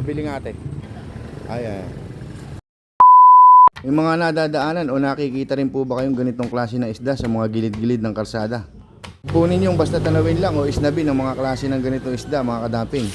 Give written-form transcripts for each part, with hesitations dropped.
Pabili nga ate. Ay. Yung mga nadadaanan o nakikita rin po ba kayong ganitong klase na isda sa mga gilid-gilid ng kalsada? Kunin yung basta tanawin lang o isnabin ng mga klase ng ganitong isda mga kadamping.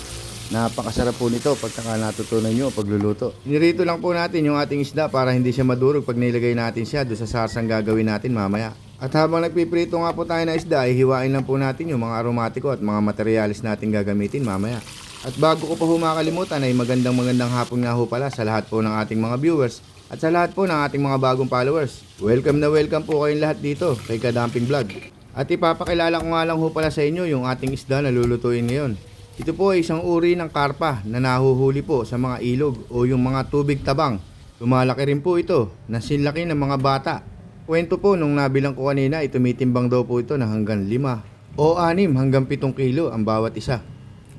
Napakasarap po nito pagka natutunan nyo pagluluto. Nirito lang po natin yung ating isda para hindi siya madurog pag nilagay natin siya doon sa sarsang gagawin natin mamaya. At habang nagpiprito nga po tayo ng isda ay hiwain lang po natin yung mga aromatiko at mga materialis natin gagamitin mamaya. At bago ko pa humakalimutan ay magandang hapon nga ho pala sa lahat po ng ating mga viewers at sa lahat po ng ating mga bagong followers. Welcome na welcome po kayong lahat dito kay Kadamping Vlog. At ipapakilala ko nga lang ho pala sa inyo yung ating isda na lulutuin ngayon. Ito po ay isang uri ng karpa na nahuhuli po sa mga ilog o yung mga tubig tabang. Lumalaki rin po ito na sinlaki ng mga bata. Kwento po nung nabilang ko kanina ay tumitimbang daw po ito na hanggang 5 o 6 hanggang 7 kilo ang bawat isa.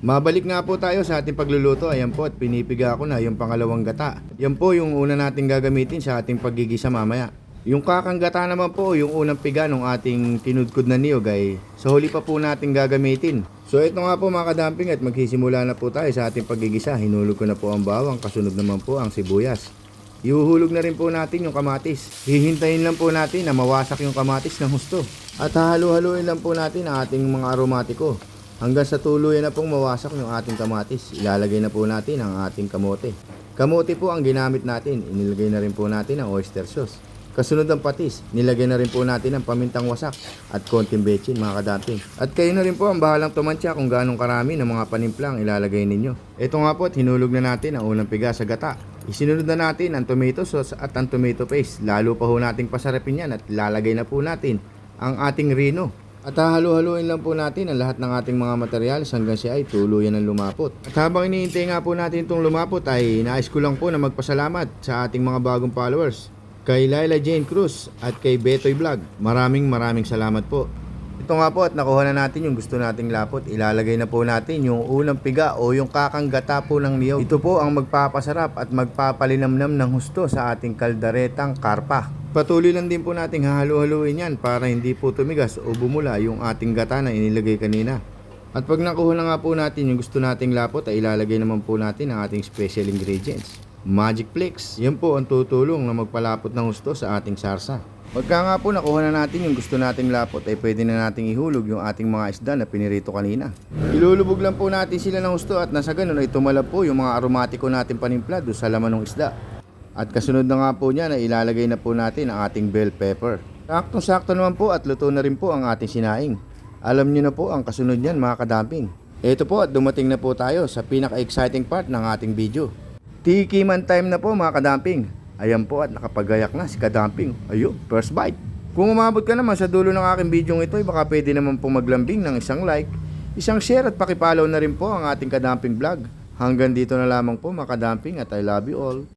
Mabalik nga po tayo sa ating pagluluto. Ayan po at pinipiga ko na yung pangalawang gata. Yan po yung una nating gagamitin sa ating paggigisa mamaya. Yung kakang gata naman po yung unang piga ng ating tinudkod na niyog ay sa huli pa po natin gagamitin. So ito nga po mga kadamping at magsisimula na po tayo sa ating paggigisa. Hinulog ko na po ang bawang, kasunod naman po ang sibuyas. Ihuhulog na rin po natin yung kamatis. Hihintayin lang po natin na mawasak yung kamatis ng husto. At hahalu-haluin lang po natin ang ating mga aromatiko. Hanggang sa tuluyan na pong mawasak yung ating kamatis, ilalagay na po natin ang ating kamote. Kamote po ang ginamit natin, inilagay na rin po natin ang oyster sauce. Kasunod ang patis, nilagay na rin po natin ang pamintang wasak at konting betchin mga kadamping. At kayo na rin po ang bahalang tumansya kung gaano karami ng mga panimplang ilalagay ninyo. Ito nga po at hinulog na natin ang unang piga sa gata. Isinunod na natin ang tomato sauce at ang tomato paste. Lalo pa ho nating pasarapin yan at ilalagay na po natin ang ating rino. At hahalu-haluin lang po natin ang lahat ng ating mga materyales hanggang siya ay tuluyan ng lumapot. At habang iniintay nga po natin itong lumapot ay nais ko lang po na magpasalamat sa ating mga bagong followers. Kay Laila Jane Cruz at kay Betoy Vlog. Maraming salamat po. Ito nga po at nakuha na natin yung gusto nating lapot. Ilalagay na po natin yung unang piga o yung kakang gata po ng niyog. Ito po ang magpapasarap at magpapalinamnam ng husto sa ating kaldaretang karpa. Patuloy lang din po nating hahalu-haluin yan para hindi po tumigas o bumula yung ating gata na inilagay kanina. At pag nakuha na nga po natin yung gusto nating lapot ay ilalagay naman po natin ang ating special ingredients. Magic Flakes. Yan po ang tutulong na magpalapot ng husto sa ating sarsa. Pagka nga po nakuha na natin yung gusto nating lapot ay pwede na nating ihulog yung ating mga isda na pinirito kanina. Ilulubog lang po natin sila ng husto at nasa ganun ay tumalab po yung mga aromatiko natin panimpla doon sa laman ng isda. At kasunod na nga po niya na ilalagay na po natin ang ating bell pepper. Saktong-sakto naman po at luto na rin po ang ating sinaing. Alam niyo na po ang kasunod niyan mga kadamping. Ito po at dumating na po tayo sa pinaka-exciting part ng ating video. Tikiman time na po mga kadamping. Ayan po at nakapagayak na si kadamping. Ayun, first bite. Kung umabot ka naman sa dulo ng aking video ito, baka pwede naman po maglambing ng isang like, isang share at pakipollow na rin po ang ating Kadamping Vlog. Hanggang dito na lamang po mga kadamping at I love you all.